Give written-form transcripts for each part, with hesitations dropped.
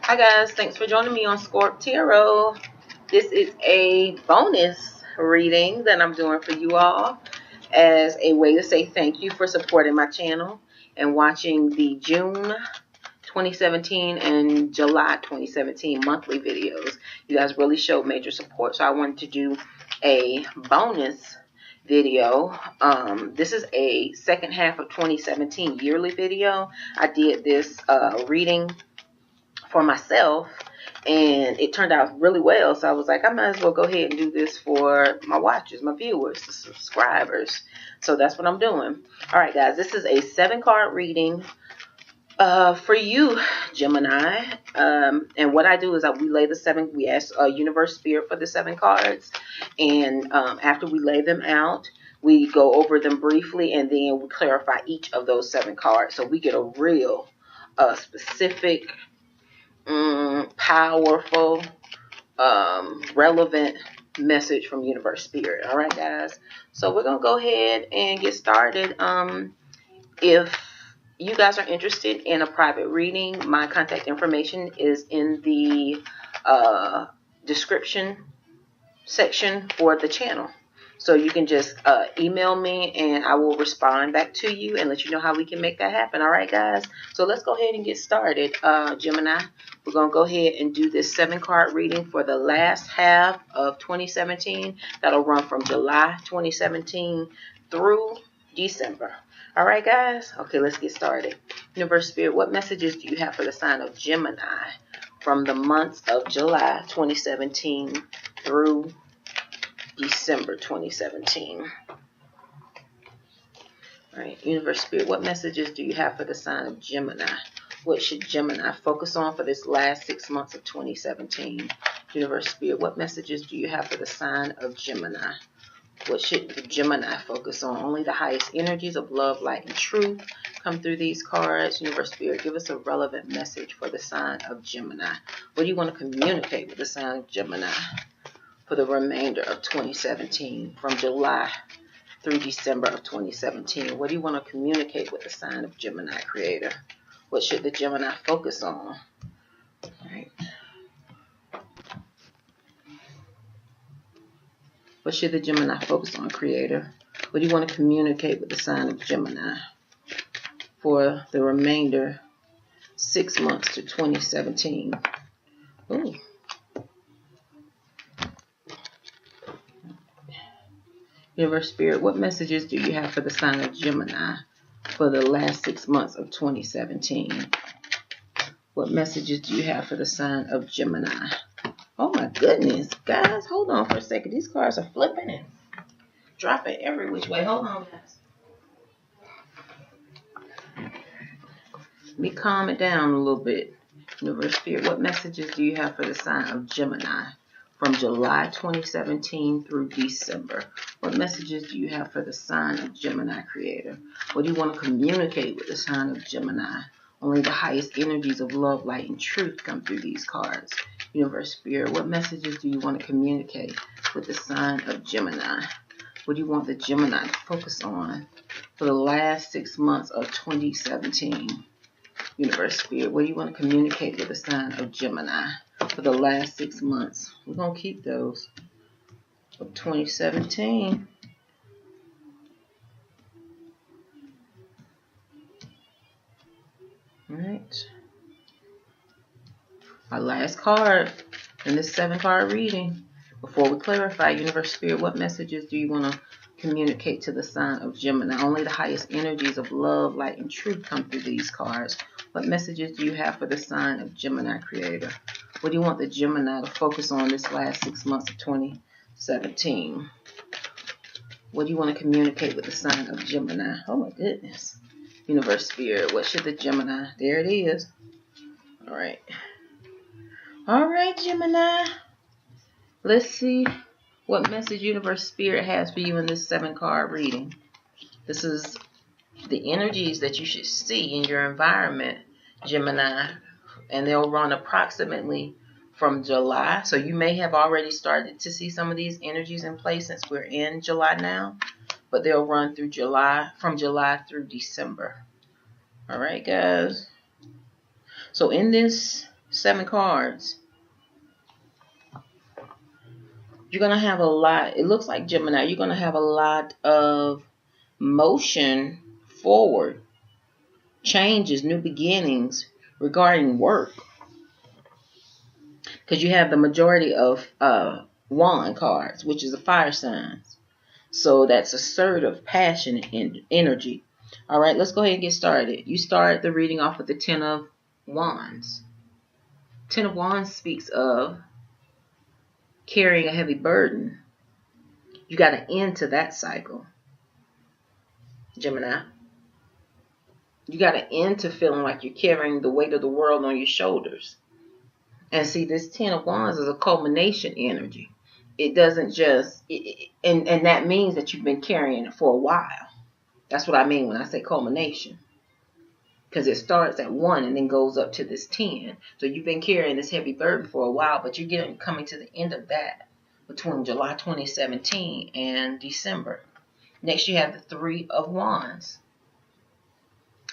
Hi guys, thanks for joining me on Scorp Tarot. This is a bonus reading that I'm doing for you all as a way to say thank you for supporting my channel and watching the June 2017 and July 2017 monthly videos. You guys really showed major support, so I wanted to do a bonus video. This is a second half of 2017 yearly video. I did this reading for myself and it turned out really well, so I was like, I might as well go ahead and do this for my watchers, my viewers, the subscribers. So that's what I'm doing. All right guys, this is a 7-card reading for you, Gemini. And what I do is we lay the 7, we ask universe spirit for the 7 cards, and after we lay them out, we go over them briefly and then we clarify each of those 7 cards, so we get a real specific, powerful, relevant message from universe spirit. All right guys, so we're gonna go ahead and get started. If you guys are interested in a private reading, my contact information is in the description section for the channel, so you can just email me and I will respond back to you and let you know how we can make that happen. All right guys, so let's go ahead and get started. Gemini, we're going to go ahead and do this 7-card reading for the last half of 2017. That'll run from July 2017 through December. All right guys, okay, let's get started. Universe Spirit, what messages do you have for the sign of Gemini from the months of July 2017 through December 2017? All right, Universe Spirit, what messages do you have for the sign of Gemini? What should Gemini focus on for this last 6 months of 2017? Universe Spirit, what messages do you have for the sign of Gemini? What should the Gemini focus on? Only the highest energies of love, light, and truth come through these cards. Universe Spirit, give us a relevant message for the sign of Gemini. What do you want to communicate with the sign of Gemini for the remainder of 2017, from July through December of 2017? What do you want to communicate with the sign of Gemini, Creator? What should the Gemini focus on? All right. What should the Gemini focus on, Creator? What do you want to communicate with the sign of Gemini for the remainder 6 months to 2017? Ooh. Universe Spirit, what messages do you have for the sign of Gemini for the last 6 months of 2017? What messages do you have for the sign of Gemini? Oh my goodness, guys, hold on for a second. These cards are flipping and dropping every which way. Hold on, guys. Let me calm it down a little bit. Universe Spirit, what messages do you have for the sign of Gemini from July 2017 through December? What messages do you have for the sign of Gemini, Creator? What do you want to communicate with the sign of Gemini? Only the highest energies of love, light, and truth come through these cards. Universe Spirit, what messages do you want to communicate with the sign of Gemini? What do you want the Gemini to focus on for the last 6 months of 2017? Universe Spirit, what do you want to communicate with the sign of Gemini for the last 6 months? We're going to keep those of 2017. All right. Our last card in this 7-card reading. Before we clarify, Universe Spirit, what messages do you want to communicate to the sign of Gemini? Only the highest energies of love, light, and truth come through these cards. What messages do you have for the sign of Gemini, Creator? What do you want the Gemini to focus on this last 6 months of 2017? What do you want to communicate with the sign of Gemini? Oh my goodness. Universe Spirit, what should the Gemini? There it is. All right. All right, Gemini. Let's see what message Universe Spirit has for you in this 7-card reading. This is the energies that you should see in your environment, Gemini, and they'll run approximately from July. So you may have already started to see some of these energies in place since we're in July now, but they'll run through July, from July through December. All right, guys. So in this 7 cards. You're going to have a lot. It looks like, Gemini, you're going to have a lot of motion forward. Changes, new beginnings regarding work. Because you have the majority of wand cards, which is the fire signs. So that's assertive, passionate energy. All right, let's go ahead and get started. You start the reading off with the 10 of Wands. 10 of Wands speaks of carrying a heavy burden. You got an end to that cycle, Gemini. You got an end to feeling like you're carrying the weight of the world on your shoulders. And see, this 10 of Wands is a culmination energy. It doesn't just, and that means that you've been carrying it for a while. That's what I mean when I say culmination. Because it starts at 1 and then goes up to this 10. So you've been carrying this heavy burden for a while, but you're coming to the end of that between July 2017 and December. Next, you have the 3 of Wands.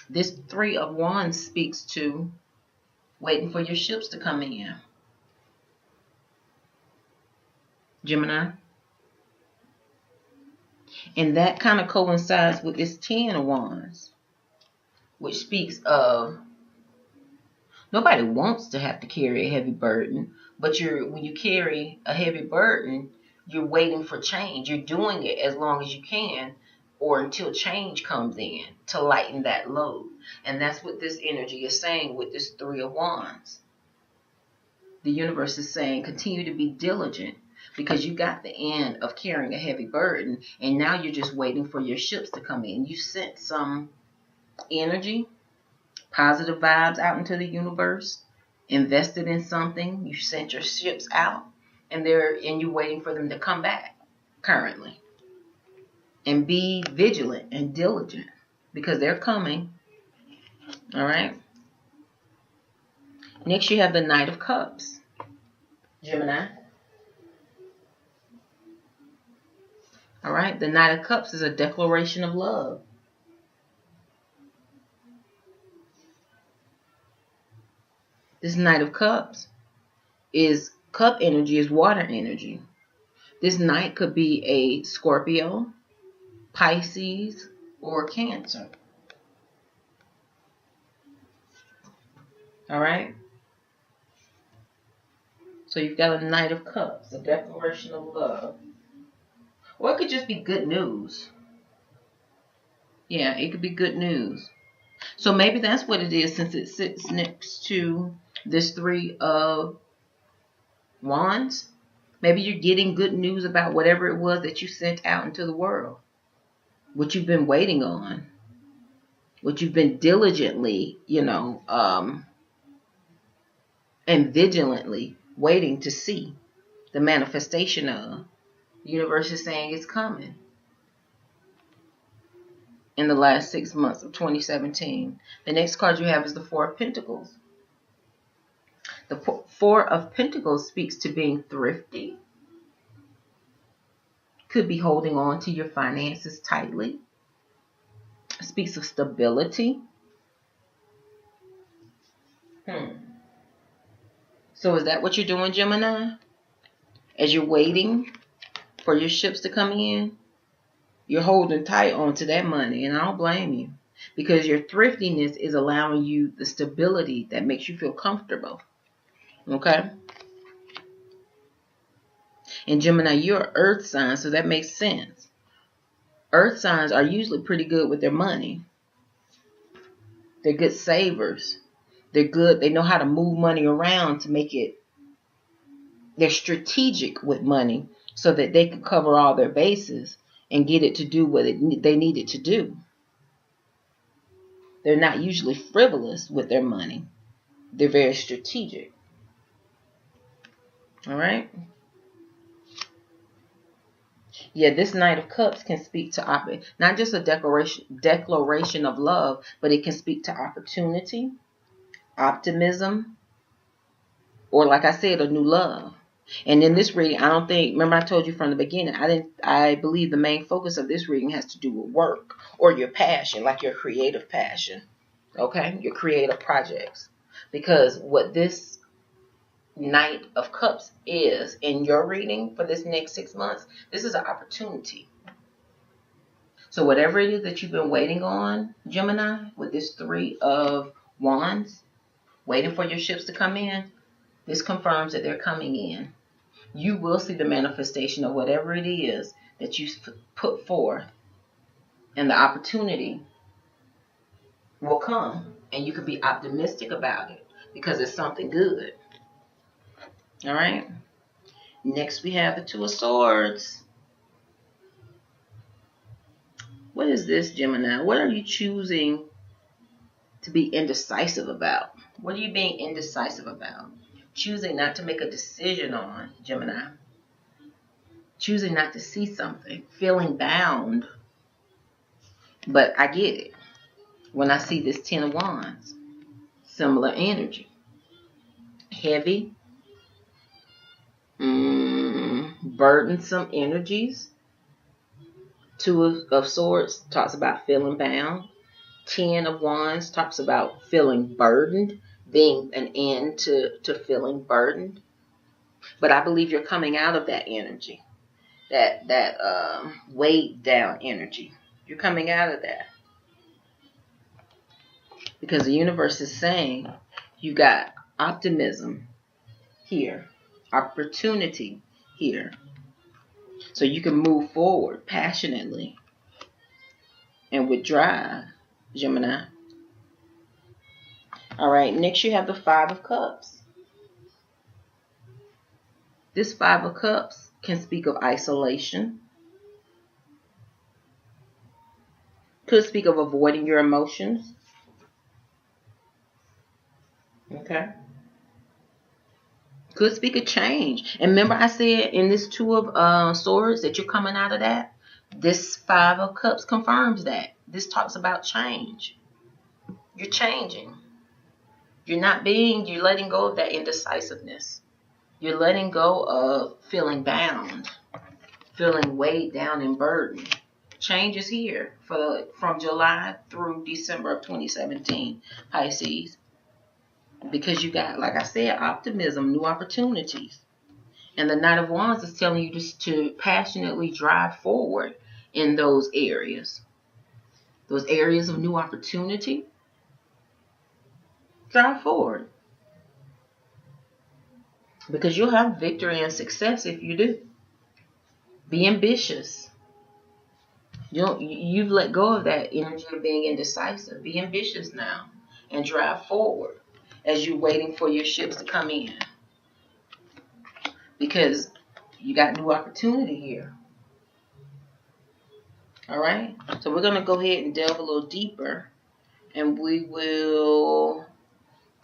This 3 of Wands speaks to waiting for your ships to come in, Gemini. And that kind of coincides with this 10 of Wands, which speaks of nobody wants to have to carry a heavy burden, but when you carry a heavy burden, you're waiting for change. You're doing it as long as you can or until change comes in to lighten that load. And that's what this energy is saying with this 3 of Wands. The universe is saying continue to be diligent because you got the end of carrying a heavy burden and now you're just waiting for your ships to come in. You sent some energy, positive vibes out into the universe, invested in something, you sent your ships out and you're waiting for them to come back currently. And be vigilant and diligent because they're coming. All right. Next, you have the Knight of Cups, Gemini. All right. The Knight of Cups is a declaration of love. This Knight of Cups is cup energy, is water energy. This Knight could be a Scorpio, Pisces, or Cancer. All right. So you've got a Knight of Cups, a declaration of love. Or it could just be good news. Yeah, it could be good news. So maybe that's what it is since it sits next to this 3 of Wands. Maybe you're getting good news about whatever it was that you sent out into the world. What you've been waiting on. What you've been diligently, and vigilantly waiting to see the manifestation of. The universe is saying it's coming in the last 6 months of 2017. The next card you have is the 4 of Pentacles. The 4 of Pentacles speaks to being thrifty. Could be holding on to your finances tightly. It speaks of stability. So is that what you're doing, Gemini? As you're waiting for your ships to come in, you're holding tight onto that money, and I don't blame you. Because your thriftiness is allowing you the stability that makes you feel comfortable. Okay? And Gemini, you're an earth sign, so that makes sense. Earth signs are usually pretty good with their money. They're good savers. They're good. They know how to move money around to make it. They're strategic with money so that they can cover all their bases and get it to do what they need it to do. They're not usually frivolous with their money. They're very strategic. All right. Yeah, this Knight of Cups can speak to not just a declaration of love, but it can speak to opportunity, optimism, or like I said, a new love. And in this reading, remember I told you from the beginning, I believe the main focus of this reading has to do with work or your passion, like your creative passion. Okay? Your creative projects. Because what this Knight of Cups is in your reading for this next 6 months, this is an opportunity. So whatever it is that you've been waiting on, Gemini, with this 3 of Wands, waiting for your ships to come in, this confirms that they're coming in. You will see the manifestation of whatever it is that you put forth, and the opportunity will come, and you can be optimistic about it because it's something good. All right. Next, we have the 2 of Swords. What is this, Gemini? What are you choosing to be indecisive about? What are you being indecisive about? Choosing not to make a decision on, Gemini. Choosing not to see something. Feeling bound. But I get it. When I see this 10 of Wands. Similar energy. Heavy. Burdensome energies. 2 of Swords talks about feeling bound. 10 of Wands talks about feeling burdened, being an end to feeling burdened. But I believe you're coming out of that energy, that weighed down energy. You're coming out of that. Because the universe is saying you got optimism here, opportunity here. So you can move forward passionately and with drive, Gemini. All right, next you have the 5 of Cups. This 5 of Cups can speak of isolation. Could speak of avoiding your emotions. Okay. Could speak of change. And remember I said in this 2 of Swords that you're coming out of that? This 5 of Cups confirms that. This talks about change. You're changing. You're letting go of that indecisiveness. You're letting go of feeling bound, feeling weighed down and burdened. Change is here from July through December of 2017, Pisces. Because you got, like I said, optimism, new opportunities. And the Knight of Wands is telling you just to passionately drive forward in those areas. Those areas of new opportunity. Drive forward. Because you'll have victory and success if you do. Be ambitious. You've let go of that energy of being indecisive. Be ambitious now and drive forward as you're waiting for your ships to come in. Because you got new opportunity here. All right? So we're going to go ahead and delve a little deeper. And we will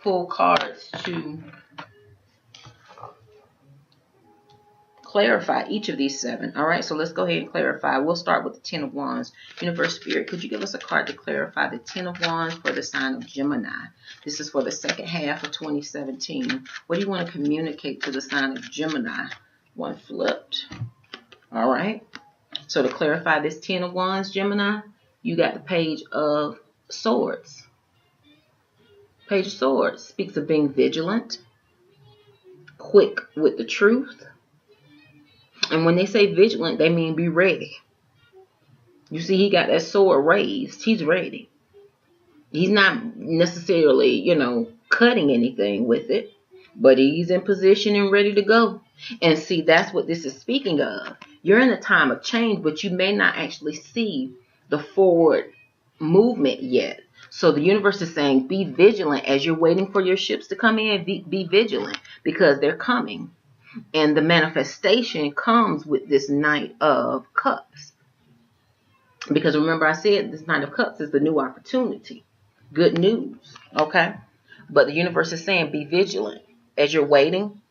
pull cards to clarify each of these 7. All right, so let's go ahead and clarify. We'll start with the 10 of Wands. Universe Spirit, could you give us a card to clarify the 10 of Wands for the sign of Gemini? This is for the second half of 2017. What do you want to communicate to the sign of Gemini? One flipped. All right. So to clarify this 10 of Wands, Gemini, you got the Page of Swords. Page of Swords speaks of being vigilant, quick with the truth. And when they say vigilant, they mean be ready. You see, he got that sword raised. He's ready. He's not necessarily, cutting anything with it, but he's in position and ready to go. And see, that's what this is speaking of. You're in a time of change, but you may not actually see the forward movement yet. So the universe is saying, be vigilant as you're waiting for your ships to come in. Be vigilant because they're coming. And the manifestation comes with this Knight of Cups. Because remember I said this Knight of Cups is the new opportunity. Good news. Okay? But the universe is saying be vigilant as you're waiting.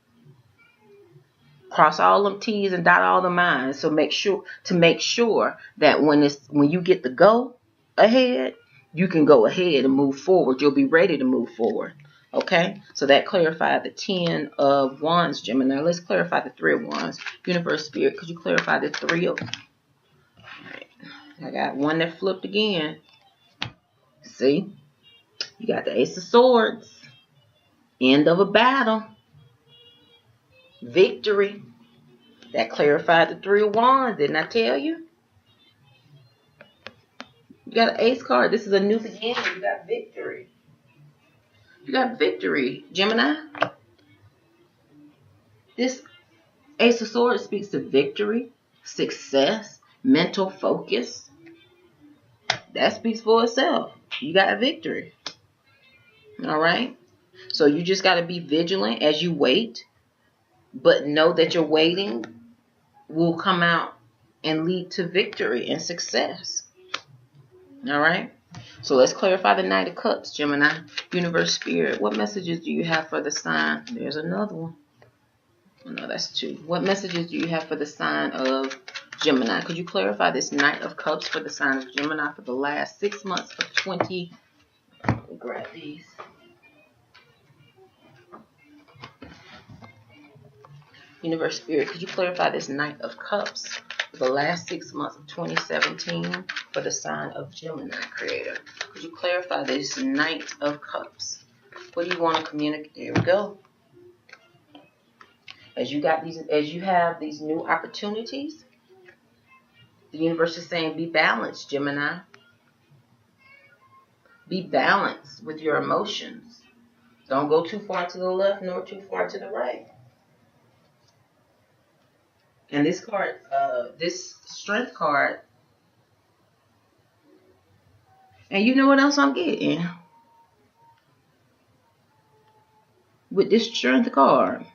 Cross all them T's and dot all the I's. So make sure that when you get the go ahead, you can go ahead and move forward. You'll be ready to move forward. Okay, so that clarified the 10 of Wands, Gemini. Let's clarify the 3 of Wands. Universe Spirit, could you clarify the 3 of... All right. I got one that flipped again. See? You got the Ace of Swords. End of a battle. Victory. That clarified the 3 of Wands, didn't I tell you? You got an Ace card. This is a new beginning. You got victory. You got victory, Gemini. This Ace of Swords speaks to victory, success, mental focus. That speaks for itself. You got a victory. All right? So you just got to be vigilant as you wait, but know that your waiting will come out and lead to victory and success. All right? So let's clarify the Knight of Cups, Gemini. Universe, Spirit, what messages do you have for the sign? There's another one. Oh, no, that's 2. What messages do you have for the sign of Gemini? Could you clarify this Knight of Cups for the sign of Gemini for the last 6 months of 20? Grab these. Universe, Spirit, could you clarify this Knight of Cups for the last 6 months of 2017 for the sign of Gemini, Creator? Could you clarify this Knight of Cups? What do you want to communicate? There we go. As you have these new opportunities, the universe is saying be balanced, Gemini. Be balanced with your emotions. Don't go too far to the left nor too far to the right. And this card, this Strength card, and you know what else I'm getting? With this Strength card.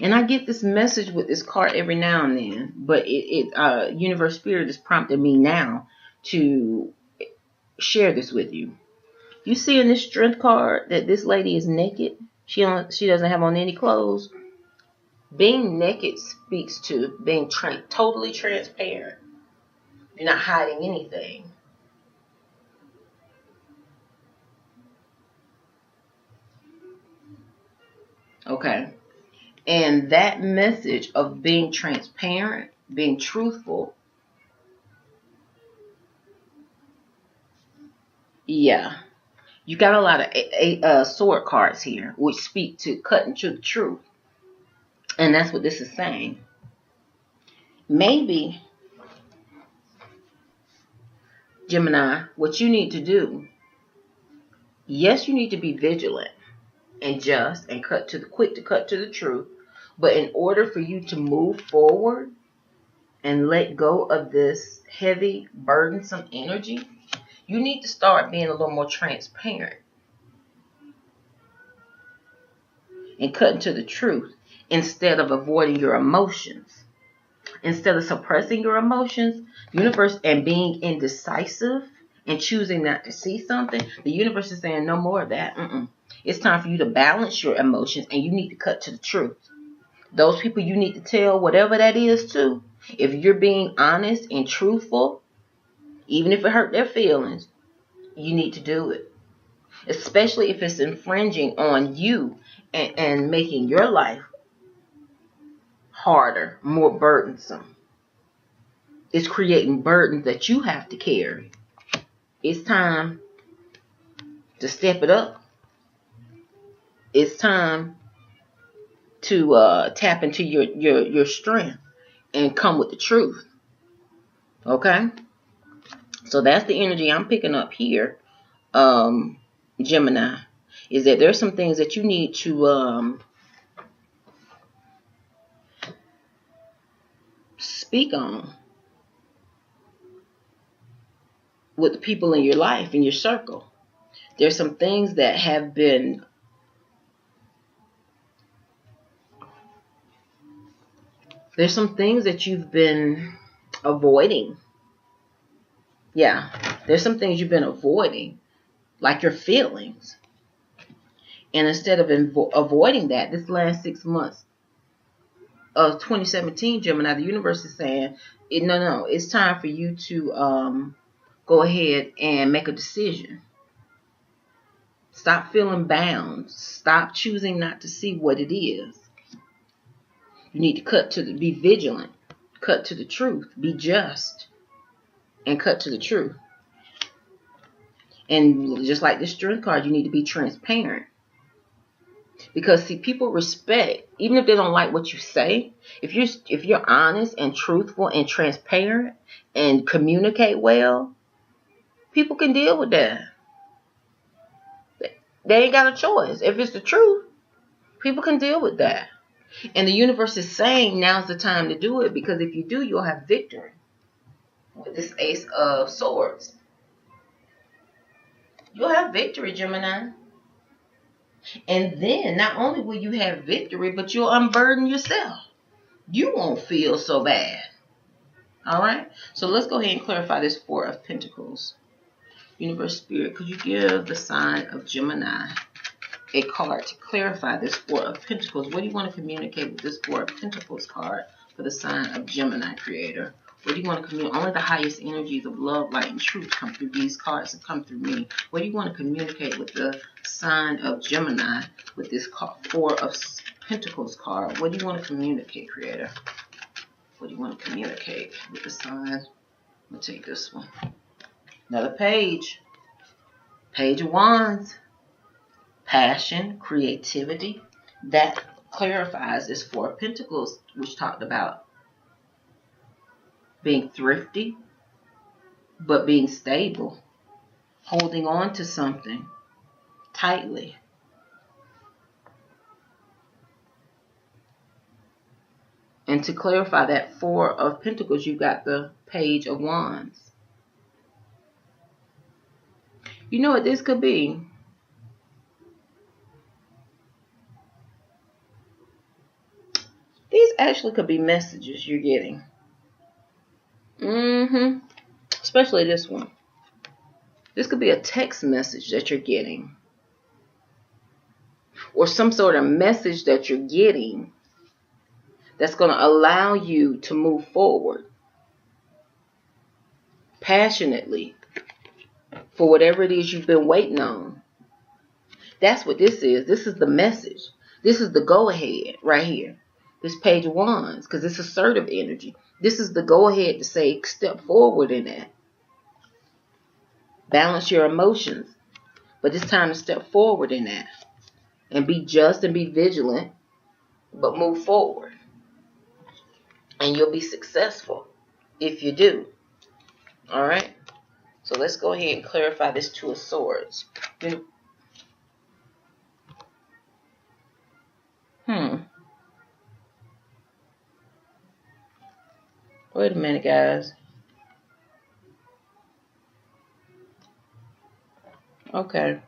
And I get this message with this card every now and then, but Universe Spirit is prompting me now to share this with you. You see in this Strength card that this lady is naked. She doesn't have on any clothes. Being naked speaks to being totally transparent. You're not hiding anything. Okay. And that message of being transparent, being truthful, yeah. You got a lot of sword cards here, which speak to cutting to the truth. And that's what this is saying. Maybe, Gemini, what you need to do, yes, you need to be vigilant and just and quick to cut to the truth. But in order for you to move forward and let go of this heavy, burdensome energy, you need to start being a little more transparent and cutting to the truth instead of avoiding your emotions. Instead of suppressing your emotions, universe, and being indecisive and choosing not to see something, the universe is saying no more of that. It's time for you to balance your emotions, and you need to cut to the truth. Those people you need to tell whatever that is to, if you're being honest and truthful, even if it hurt their feelings, you need to do it. Especially if it's infringing on you and making your life harder, more burdensome. It's creating burdens that you have to carry. It's time to step it up. It's time to tap into your strength and come with the truth. Okay? So that's the energy I'm picking up here, Gemini, is that there's some things that you need to speak on with the people in your life, in your circle. There's some things that have been there's some things that you've been avoiding. Yeah, there's some things you've been avoiding, like your feelings. And instead of avoiding that, this last 6 months of 2017, Gemini, the universe is saying, no, it's time for you to go ahead and make a decision. Stop feeling bound. Stop choosing not to see what it is. You need to be vigilant. Cut to the truth. Be just. And cut to the truth. And just like the Strength card, you need to be transparent. Because see, people respect, even if they don't like what you say, if you're honest and truthful and transparent and communicate well, people can deal with that. They ain't got a choice. If it's the truth, people can deal with that. And the universe is saying now's the time to do it, because if you do, you'll have victory. With this Ace of Swords, you'll have victory, Gemini. And then not only will you have victory, but you'll unburden yourself. You won't feel so bad. All right? So let's go ahead and clarify this Four of Pentacles. Universe Spirit, could you give the sign of Gemini a card to clarify this Four of Pentacles? What do you want to communicate with this Four of Pentacles card for the sign of Gemini, Creator? What do you want to communicate? Only the highest energies of love, light, and truth come through these cards and come through me. What do you want to communicate with the sign of Gemini with this Four of Pentacles card? What do you want to communicate, Creator? What do you want to communicate with the sign? I'm going to take this one. Another page. Page of Wands. Passion, creativity. That clarifies this Four of Pentacles, which talked about being thrifty, but being stable, holding on to something tightly. And to clarify that Four of Pentacles, you got the Page of Wands. You know what this could be? These actually could be messages you're getting. Especially this one. This could be a text message that you're getting. Or some sort of message that you're getting that's going to allow you to move forward passionately for whatever it is you've been waiting on. That's what this is. This is the message. This is the go-ahead right here. This Page of Wands, because it's assertive energy. This is the go-ahead to say, step forward in that. Balance your emotions. But it's time to step forward in that. And be just and be vigilant, but move forward. And you'll be successful if you do. Alright? So let's go ahead and clarify this Two of Swords. Wait a minute, guys. Okay.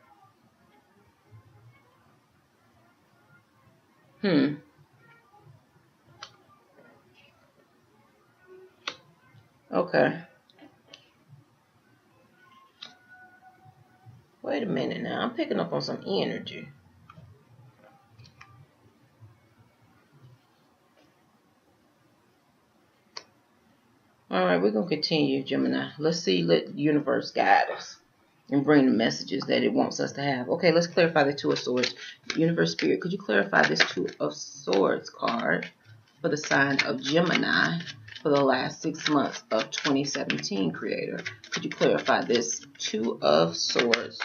Okay. Wait a minute now. I'm picking up on some energy. Alright, we're going to continue, Gemini. Let's see, let the universe guide us and bring the messages that it wants us to have. Okay, let's clarify the Two of Swords. Universe Spirit, could you clarify this Two of Swords card for the sign of Gemini for the last 6 months of 2017, Creator? Could you clarify this Two of Swords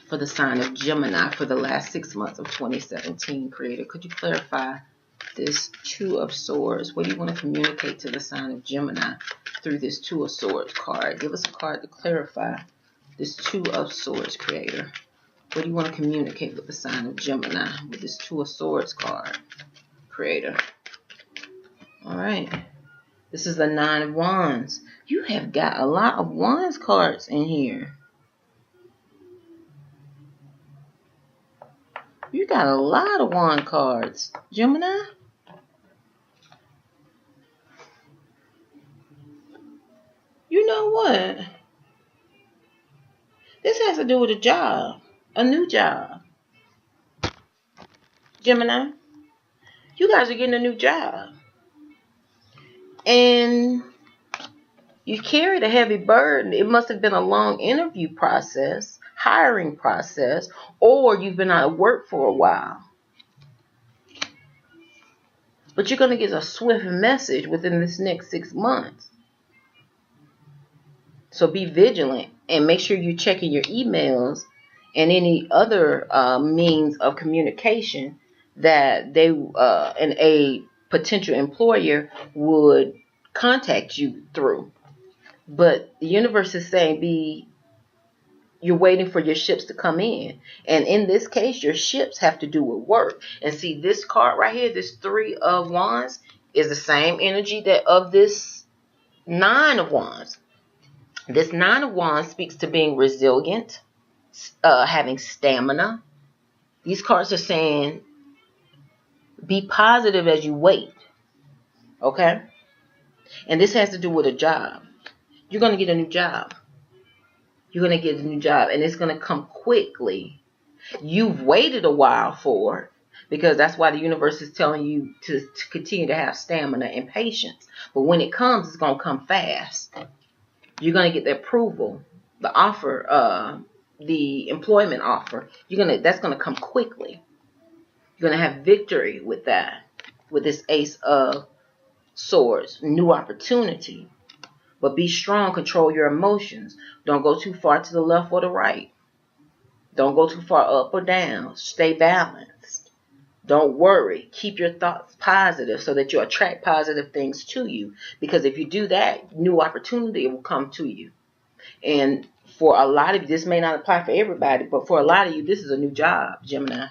for the sign of Gemini for the last 6 months of 2017, Creator? Could you clarify this Two of Swords? What do you want to communicate to the sign of Gemini through this Two of Swords card? Give us a card to clarify this Two of Swords, Creator. What do you want to communicate with the sign of Gemini with this Two of Swords card, Creator? Alright. This is the Nine of Wands. You have got a lot of Wands cards in here. You got a lot of Wand cards, Gemini. You know what? This has to do with a job. A new job. Gemini. You guys are getting a new job. And you carried a heavy burden. It must have been a long interview process, hiring process, or you've been out of work for a while. But you're going to get a swift message within this next 6 months. So be vigilant and make sure you're checking your emails and any other means of communication that they and a potential employer would contact you through. But the universe is saying you're waiting for your ships to come in. And in this case, your ships have to do with work. And see, this card right here, this 3 of Wands, is the same energy that of this 9 of Wands. This 9 of Wands speaks to being resilient, having stamina. These cards are saying, be positive as you wait. Okay? And this has to do with a job. You're going to get a new job. You're going to get a new job, and it's going to come quickly. You've waited a while for it, because that's why the universe is telling you to continue to have stamina and patience. But when it comes, it's going to come fast. You're going to get the approval, the offer, the employment offer. That's going to come quickly. You're going to have victory with that, with this Ace of Swords, new opportunity. But be strong, control your emotions. Don't go too far to the left or the right. Don't go too far up or down. Stay balanced. Don't worry. Keep your thoughts positive so that you attract positive things to you. Because if you do that, new opportunity will come to you. And for a lot of you, this may not apply for everybody, but for a lot of you, this is a new job, Gemini.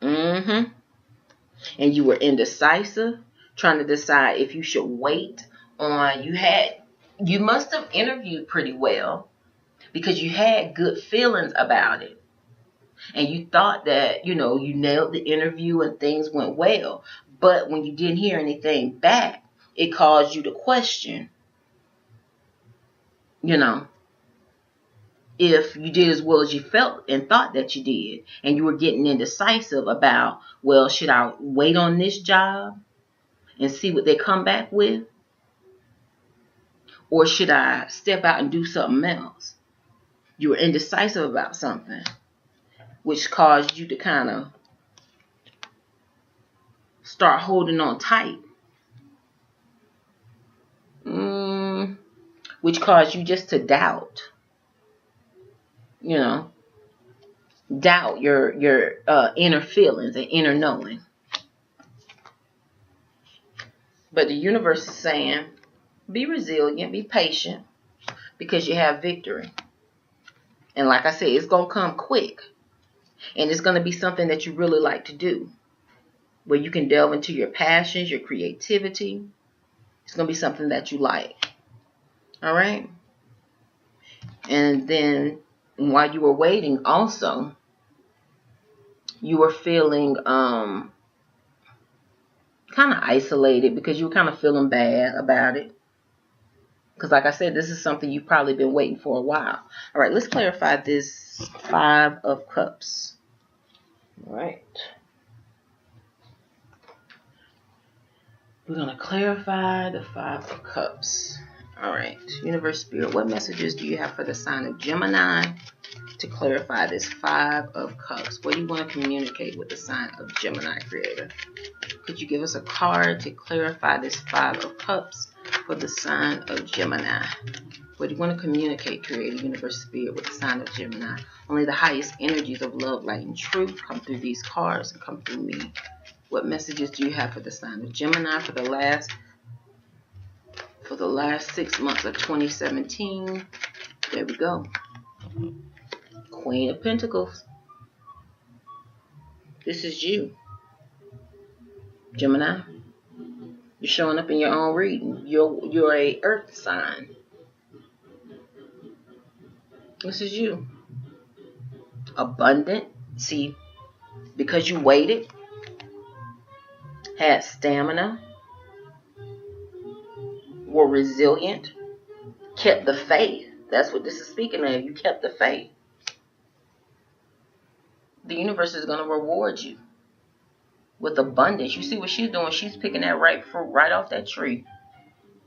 And you were indecisive, trying to decide if you should wait on, you must have interviewed pretty well, because you had good feelings about it. And you thought that, you nailed the interview and things went well. But when you didn't hear anything back, it caused you to question, if you did as well as you felt and thought that you did. And you were getting indecisive about, well, should I wait on this job and see what they come back with? Or should I step out and do something else? You were indecisive about something, which caused you to kind of start holding on tight. Which caused you just to doubt. Doubt your inner feelings and inner knowing. But the universe is saying, be resilient, be patient, because you have victory. And like I said, it's going to come quick. And it's going to be something that you really like to do, where you can delve into your passions, your creativity. It's going to be something that you like. All right? And then while you were waiting also, you were feeling kind of isolated, because you were kind of feeling bad about it. Because like I said, this is something you've probably been waiting for a while. All right, let's clarify this 5 of Cups. All right. We're going to clarify the 5 of Cups. All right. Universe, Spirit, what messages do you have for the sign of Gemini to clarify this 5 of Cups? What do you want to communicate with the sign of Gemini, Creator? Could you give us a card to clarify this 5 of Cups for the sign of Gemini? What do you want to communicate, Creator, Universe, Spirit, with the sign of Gemini? Only the highest energies of love, light, and truth come through these cards and come through me. What messages do you have for the sign of Gemini for the last 6 months of 2017? There we go. Queen of Pentacles. This is you, Gemini. You're showing up in your own reading. You're a earth sign. This is you. Abundant. See, because you waited, had stamina, were resilient, kept the faith. That's what this is speaking of. You kept the faith. The universe is going to reward you with abundance. You see what she's doing? She's picking that ripe fruit right off that tree.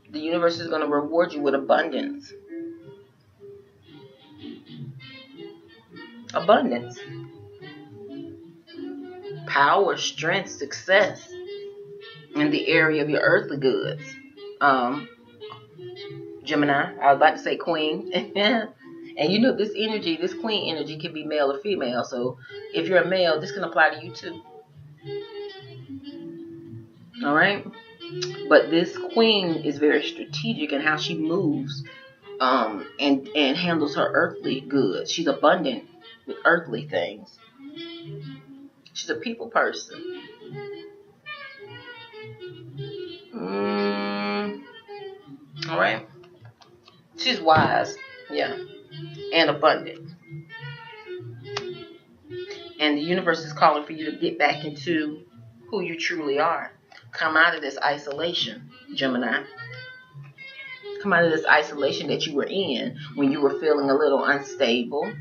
The universe is going to reward you with abundance. Abundance. Power, strength, success in the area of your earthly goods. Gemini, I was about to say Queen. And you know, this energy, this queen energy can be male or female. So if you're a male, this can apply to you too. All right. But this queen is very strategic in how she moves, and handles her earthly goods. She's abundant with earthly things. She's a people person. All right. She's wise, yeah, and abundant. And the universe is calling for you to get back into who you truly are. Come out of this isolation, Gemini. Come out of this isolation that you were in when you were feeling a little unstable,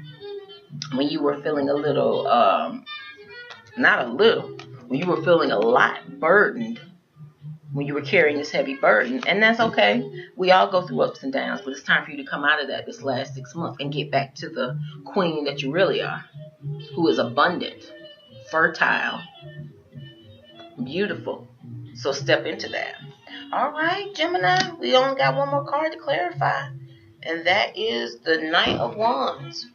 when you were feeling a little, not a little, when you were feeling a lot burdened, when you were carrying this heavy burden. And that's okay. We all go through ups and downs, but it's time for you to come out of that this last 6 months and get back to the queen that you really are, who is abundant, fertile, beautiful. So step into that. All right, Gemini, we only got one more card to clarify, and that is the Knight of Wands.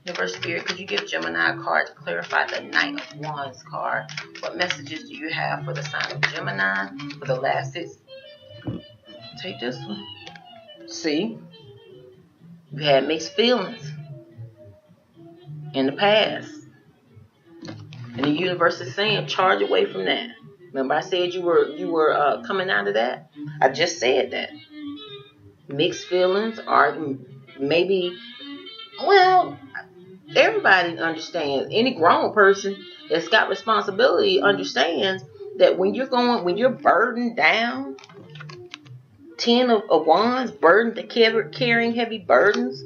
Universe Spirit, could you give Gemini a card to clarify the Knight of Wands card? What messages do you have for the sign of Gemini for the last 6? Take this one. See? You had mixed feelings in the past. And the universe is saying, charge away from that. Remember I said you were coming out of that? I just said that. Mixed feelings are maybe, well, everybody understands. Any grown person that's got responsibility understands that when you're burdened down, 10 of Wands, burdened to carrying heavy burdens,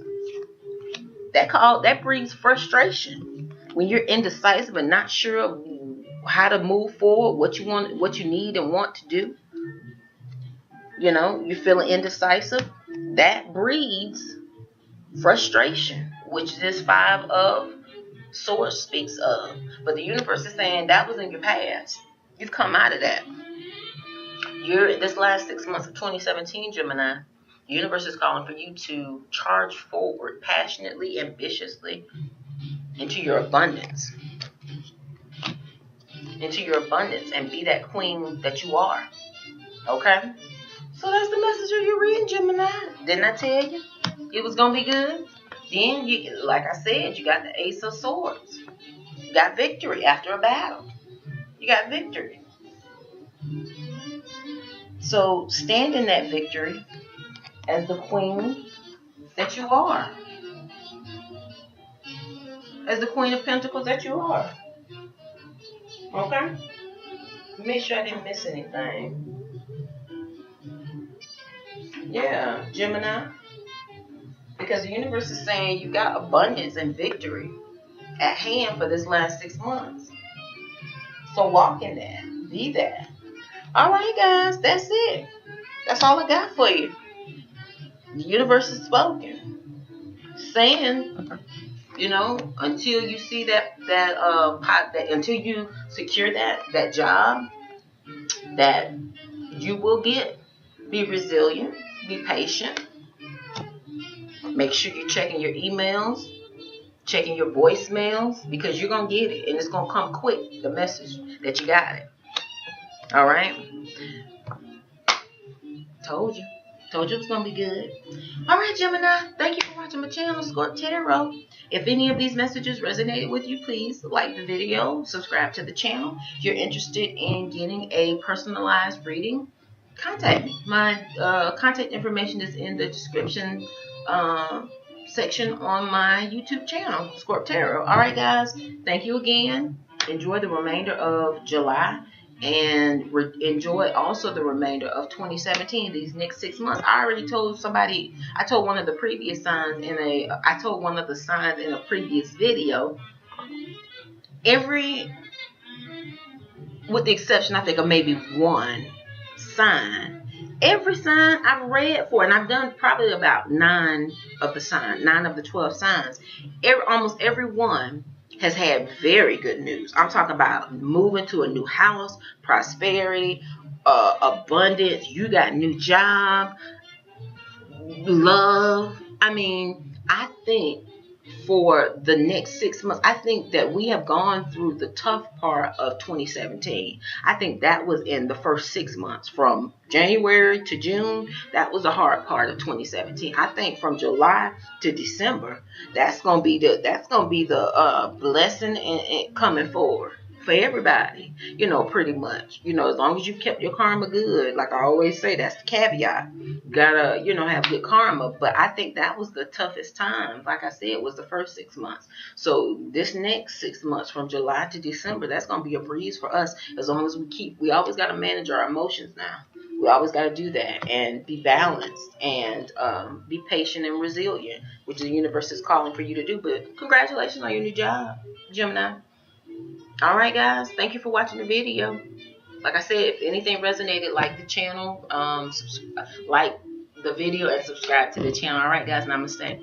that brings frustration. When you're indecisive and not sure of how to move forward, what you need and want to do, you know, you're feeling indecisive, that breeds frustration, which this 5 of Swords speaks of. But the universe is saying that was in your past. You've come out of that. You're this last 6 months of 2017, Gemini. The universe is calling for you to charge forward passionately, ambitiously into your abundance. Into your abundance and be that queen that you are. Okay? So that's the message of your reading, Gemini. Didn't I tell you it was going to be good? Then, like I said, you got the Ace of Swords. You got victory after a battle. You got victory. So stand in that victory as the queen that you are. As the Queen of Pentacles that you are. Okay? Make sure I didn't miss anything. Yeah, Gemini. Because the universe is saying you got abundance and victory at hand for this last 6 months. So walk in that. Be that. All right, guys. That's it. That's all I got for you. The universe is spoken. Saying, you know, until you see that until you secure that job that you will get, be resilient, be patient. Make sure you're checking your emails, checking your voicemails, because you're going to get it. And it's going to come quick, the message that you got it. All right? Told you. Told you it was going to be good. All right, Gemini. Thank you for watching my channel, Scorp Tarot. If any of these messages resonated with you, please like the video, subscribe to the channel. If you're interested in getting a personalized reading, contact me. My contact information is in the description section on my YouTube channel, Scorp Tarot. All right, guys. Thank you again. Enjoy the remainder of July. And enjoy also the remainder of 2017, these next 6 months. I already told somebody, I told one of the previous signs I told one of the signs in a previous video, with the exception, I think, of maybe one sign, every sign I've read for, and I've done probably about 9 of the 12 signs, almost every one has had very good news. I'm talking about moving to a new house, prosperity, abundance. You got a new job, love. I mean, I think for the next 6 months, I think that we have gone through the tough part of 2017. I think that was in the first 6 months from January to June. That was the hard part of 2017. I think from July to December, that's gonna be the blessing and coming forward for everybody. Pretty much. As long as you kept your karma good, like I always say, that's the caveat. You gotta, have good karma. But I think that was the toughest time. Like I said, it was the first 6 months. So this next 6 months from July to December, that's gonna be a breeze for us as long as we always gotta manage our emotions now. We always got to do that and be balanced and be patient and resilient, which the universe is calling for you to do. But congratulations on your new job, Gemini. All right, guys. Thank you for watching the video. Like I said, if anything resonated, like the channel, like the video, and subscribe to the channel. All right, guys. Namaste.